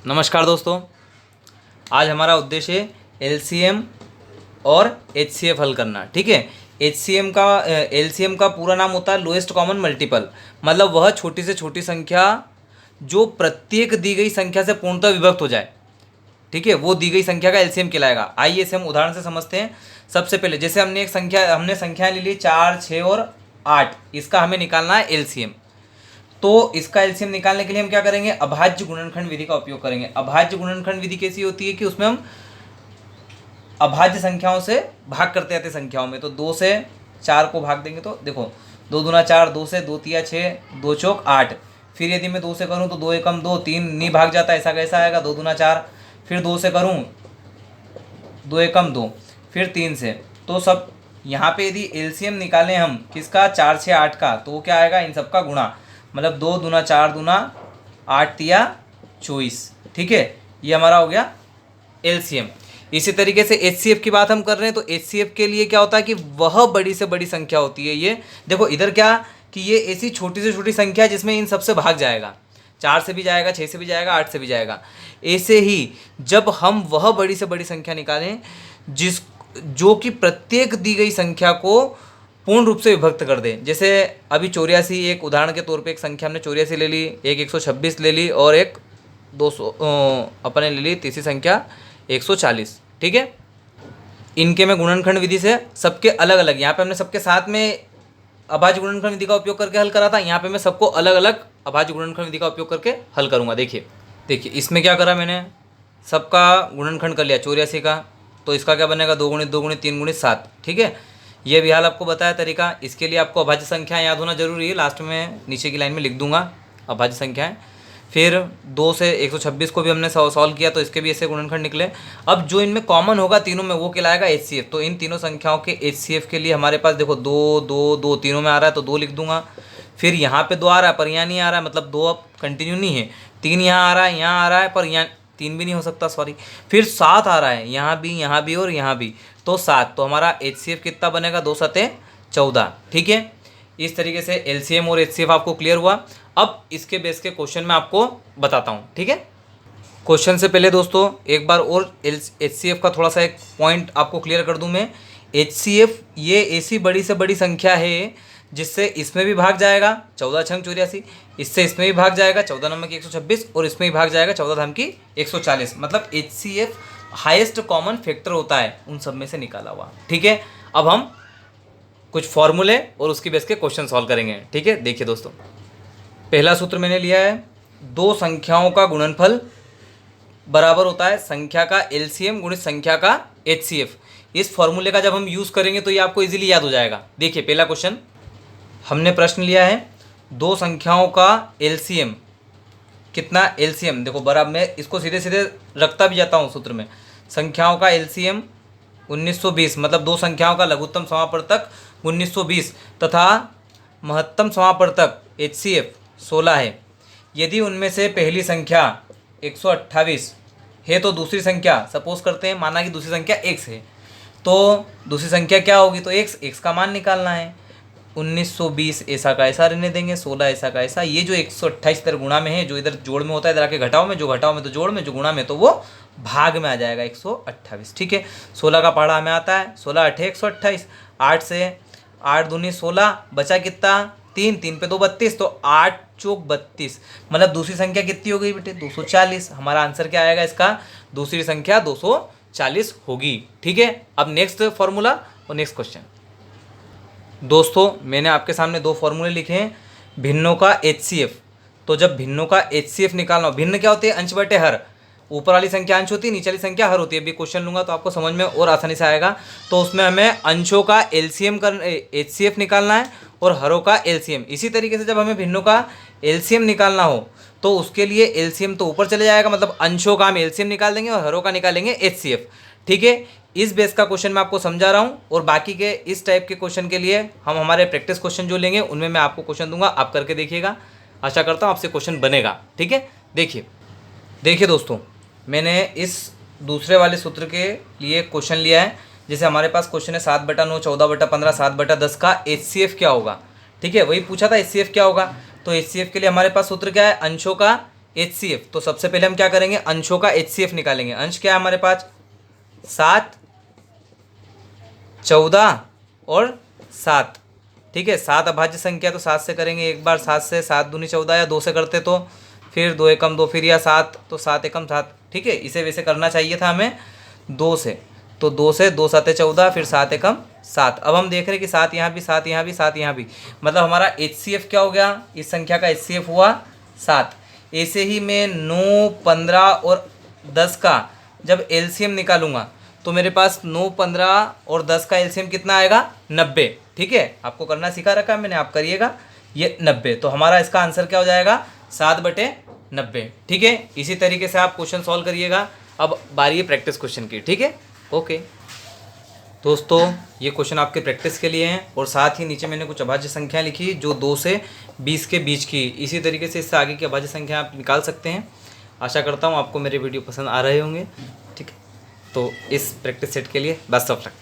नमस्कार दोस्तों, आज हमारा उद्देश्य एलसीएम और एचसीएफ हल करना। ठीक है। एलसीएम का पूरा नाम होता है लोएस्ट कॉमन मल्टीपल, मतलब वह छोटी से छोटी संख्या जो प्रत्येक दी गई संख्या से पूर्णतः विभक्त हो जाए। ठीक है, वो दी गई संख्या का एलसीएम कहलाएगा। आइए इसे हम उदाहरण से समझते हैं। सबसे पहले जैसे हमने संख्याएं ले ली 4, 6 और 8, इसका हमें निकालना है एलसीएम। तो इसका एलसीएम निकालने के लिए हम क्या करेंगे, अभाज्य गुणनखंड विधि का उपयोग करेंगे। अभाज्य गुणनखंड विधि कैसी होती है कि उसमें हम अभाज्य संख्याओं से भाग करते जाते संख्याओं में। तो 2 से 4 को भाग देंगे तो देखो 2 दूना 4, 2 से 2 तिया 6, 2 चौक 8। फिर यदि मैं 2 से करूँ तो 2 एकम 2, 3 नहीं भाग जाता, ऐसा कैसा आएगा, 2 दूना 4। फिर 2 से करूँ 2 एकम 2, फिर 3 से। तो सब यहाँ पे यदि एलसीएम निकालें हम किसका, 4, 6, 8 का, तो क्या आएगा, इन सबका गुणा, मतलब 2 दूना 4 दूना 8 तिया 24। ठीक है, ये हमारा हो गया एलसीएम। इसी तरीके से एचसीएफ की बात हम कर रहे हैं, तो एचसीएफ के लिए क्या होता है कि वह बड़ी से बड़ी संख्या होती है। ये देखो इधर क्या कि ये ऐसी छोटी से छोटी संख्या है जिसमें इन सबसे भाग जाएगा, 4 से भी जाएगा, 6 से भी जाएगा, 8 से भी जाएगा। ऐसे ही जब हम वह बड़ी से बड़ी संख्या निकालें जो कि प्रत्येक दी गई संख्या को पूर्ण रूप से विभक्त कर दे। जैसे अभी 84, एक उदाहरण के तौर पे एक संख्या हमने 84 ले ली, एक 126 ले ली और एक 200 अपने ले ली तीसरी संख्या 140। ठीक है, इनके मैं गुणनखंड विधि से सबके अलग अलग, यहाँ पे हमने सबके साथ में अभाज्य गुणनखंड विधि का उपयोग करके हल करा था, यहाँ पे मैं सबको अलग अलग अभाज्य गुणनखंड विधि का उपयोग करके हल करूँगा। देखिए इसमें क्या करा मैंने, सबका गुणनखंड कर लिया 84 का, तो इसका क्या बनेगा, 2 गुणित 2 गुणित 3 गुणित 7। ठीक है, ये भी हाल आपको बताया तरीका। इसके लिए आपको अभाज्य संख्याएं याद होना जरूरी है, लास्ट में नीचे की लाइन में लिख दूंगा अभाज्य संख्याएं। फिर 2 से 126 को भी हमने सॉल्व किया, तो इसके भी ऐसे गुणनखंड निकले। अब जो इनमें कॉमन होगा तीनों में, वो कहलाएगा एचसीएफ। तो इन तीनों संख्याओं के एचसीएफ के लिए हमारे पास देखो 2 2 2 तीनों में आ रहा है, तो 2 लिख दूंगा। फिर यहाँ पे 2 आ रहा है पर यहाँ नहीं आ रहा है, मतलब 2 अब कंटिन्यू नहीं है। 3 यहाँ आ रहा है, यहाँ आ रहा है, पर यहाँ 3 भी नहीं हो सकता, सॉरी। फिर 7 आ रहा है, यहाँ भी और यहाँ भी, तो 7। तो हमारा एचसीएफ कितना बनेगा, 2 7 14। ठीक है, इस तरीके से एलसीएम और एचसीएफ आपको क्लियर हुआ। अब इसके बेस के क्वेश्चन मैं आपको बताता हूँ। ठीक है, क्वेश्चन से पहले दोस्तों एक बार और एचसीएफ का थोड़ा सा एक पॉइंट आपको क्लियर कर दूँ मैं। एचसीएफ ये ऐसी बड़ी से बड़ी संख्या है जिससे इसमें भी भाग जाएगा 14 छंग 84, इससे इसमें भी भाग जाएगा 14 नंबर की 126, और इसमें भी भाग जाएगा 14 धाम की 140। मतलब एचसीएफ हाईएस्ट कॉमन फैक्टर होता है उन सब में से निकाला हुआ। ठीक है, अब हम कुछ फॉर्मूले और उसकी बेस के क्वेश्चन सॉल्व करेंगे। ठीक है, देखिए दोस्तों, पहला सूत्र मैंने लिया है, दो संख्याओं का गुणनफल बराबर होता है संख्या का एलसीएम गुणित संख्या का एचसीएफ। इस फॉर्मूले का जब हम यूज़ करेंगे तो ये आपको इजीली याद हो जाएगा। देखिए पहला क्वेश्चन हमने प्रश्न लिया है, दो संख्याओं का एलसीएम कितना, एलसीएम देखो बराबर, मैं इसको सीधे सीधे रखता भी जाता हूँ सूत्र में। संख्याओं का एलसीएम 1920, मतलब दो संख्याओं का लघुत्तम समापवर्तक 1920 तथा महत्तम समापवर्तक एचसीएफ 16 है। यदि उनमें से पहली संख्या 128 है तो दूसरी संख्या, सपोज करते हैं माना कि दूसरी संख्या x है, तो दूसरी संख्या क्या होगी, तो x का मान निकालना है। 1920 ऐसा का ऐसा रहने देंगे, 16 ऐसा का ऐसा। ये जो 128 इधर गुणा में है, जो इधर जोड़ में होता है इधर आके घटाओ में, जो घटाओ में तो जोड़ में, जो गुणा में तो वो भाग में आ जाएगा 128। ठीक है, 16 का पहाड़ा हमें आता है, 16 8 128, 8 से 8 दूनी 16, बचा कितना 3, 3 पे 2 32, तो 8 चौक 32, मतलब दूसरी संख्या कितनी हो गई बेटे 240। हमारा आंसर क्या आएगा इसका, दूसरी संख्या 240 होगी। ठीक है, अब नेक्स्ट फॉर्मूला और नेक्स्ट क्वेश्चन। दोस्तों मैंने आपके सामने दो फॉर्मूले लिखे हैं, भिन्नों का एचसीएफ। तो जब भिन्नों का एचसीएफ निकालना हो, भिन्न क्या होते हैं, अंश बटे हर, ऊपर वाली संख्या अंश होती है, नीचे वाली संख्या हर होती है। अभी क्वेश्चन लूंगा तो आपको समझ में और आसानी से आएगा। तो उसमें हमें अंशों का एलसीएम एचसीएफ निकालना है और हरों का एलसीएम। इसी तरीके से जब हमें भिन्नों का एलसीएम निकालना हो तो उसके लिए एलसीएम तो ऊपर चले जाएगा, मतलब अंशों का हम एलसीएम निकाल देंगे और हरों का निकालेंगे एचसीएफ। ठीक है, इस बेस का क्वेश्चन मैं आपको समझा रहा हूँ, और बाकी के इस टाइप के क्वेश्चन के लिए हम हमारे प्रैक्टिस क्वेश्चन जो लेंगे उनमें मैं आपको क्वेश्चन दूंगा, आप करके देखिएगा। आशा करता हूँ आपसे क्वेश्चन बनेगा। ठीक है, देखिए दोस्तों, मैंने इस दूसरे वाले सूत्र के लिए क्वेश्चन लिया है। जैसे हमारे पास क्वेश्चन है 7/9 14/15 7/10 का एचसीएफ क्या होगा। ठीक है, वही पूछा था एचसीएफ क्या होगा। तो एचसीएफ के लिए हमारे पास सूत्र क्या है, अंशों का HCF, तो सबसे पहले हम क्या करेंगे, अंशों का HCF निकालेंगे। अंश क्या है हमारे पास, 7, 14 और 7। ठीक है, 7 अभाज्य संख्या तो 7 से करेंगे एक बार, 7 से, 7 दूनी 14, या 2 से करते तो फिर 2 एकम 2, फिर या 7 तो 7 एकम 7। ठीक है, इसे वैसे करना चाहिए था हमें 2 से, तो 2 से, 2 7 14, फिर 7 एकम 7। अब हम देख रहे हैं कि 7 यहाँ भी, 7 यहाँ भी, 7 यहाँ भी, मतलब हमारा HCF क्या हो गया, इस संख्या का HCF हुआ 7। ऐसे ही मैं 9, 15 और 10 का जब LCM निकालूंगा तो मेरे पास 9, 15 और 10 का LCM कितना आएगा, 90। ठीक है, आपको करना सिखा रखा है मैंने, आप करिएगा। ये 90, तो हमारा इसका आंसर क्या हो जाएगा, 7/90। ठीक है, इसी तरीके से आप क्वेश्चन सॉल्व करिएगा। अब बारी है प्रैक्टिस क्वेश्चन की। ठीक है, ओके दोस्तों, ये क्वेश्चन आपके प्रैक्टिस के लिए हैं, और साथ ही नीचे मैंने कुछ अभाज्य संख्या लिखी जो 2 से 20 के बीच की। इसी तरीके से इससे आगे की अभाज्य संख्या आप निकाल सकते हैं। आशा करता हूँ आपको मेरे वीडियो पसंद आ रहे होंगे। ठीक है, तो इस प्रैक्टिस सेट के लिए बेस्ट ऑफ लक।